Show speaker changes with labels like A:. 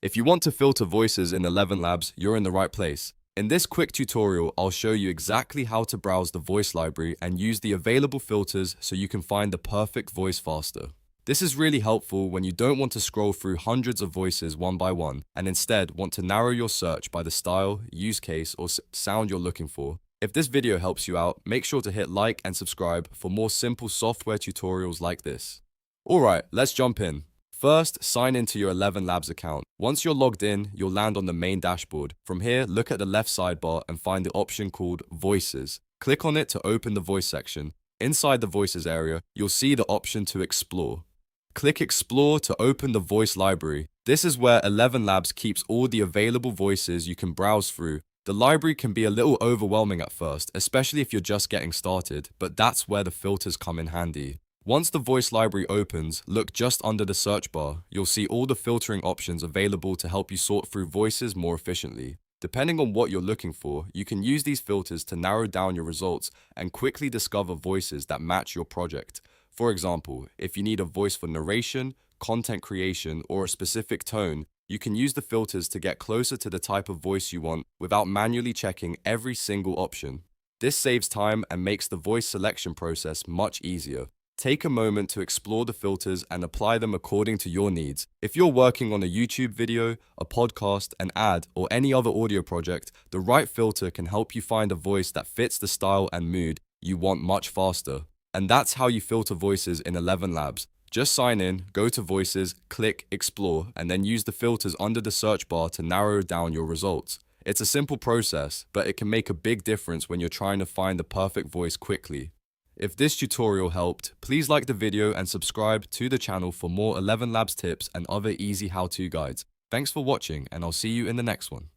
A: If you want to filter voices in ElevenLabs, you're in the right place. In this quick tutorial, I'll show you exactly how to browse the voice library and use the available filters so you can find the perfect voice faster. This is really helpful when you don't want to scroll through hundreds of voices one by one and instead want to narrow your search by the style, use case, or sound you're looking for. If this video helps you out, make sure to hit like and subscribe for more simple software tutorials like this. Alright, let's jump in. First, sign into your ElevenLabs account. Once you're logged in, you'll land on the main dashboard. From here, look at the left sidebar and find the option called Voices. Click on it to open the voice section. Inside the Voices area, you'll see the option to Explore. Click Explore to open the voice library. This is where ElevenLabs keeps all the available voices you can browse through. The library can be a little overwhelming at first, especially if you're just getting started, but that's where the filters come in handy. Once the voice library opens, look just under the search bar. You'll see all the filtering options available to help you sort through voices more efficiently. Depending on what you're looking for, you can use these filters to narrow down your results and quickly discover voices that match your project. For example, if you need a voice for narration, content creation, or a specific tone, you can use the filters to get closer to the type of voice you want without manually checking every single option. This saves time and makes the voice selection process much easier. Take a moment to explore the filters and apply them according to your needs. If you're working on a YouTube video, a podcast, an ad, or any other audio project, the right filter can help you find a voice that fits the style and mood you want much faster. And that's how you filter voices in ElevenLabs. Just sign in, go to Voices, click Explore, and then use the filters under the search bar to narrow down your results. It's a simple process, but it can make a big difference when you're trying to find the perfect voice quickly. If this tutorial helped, please like the video and subscribe to the channel for more ElevenLabs tips and other easy how-to guides. Thanks for watching, and I'll see you in the next one.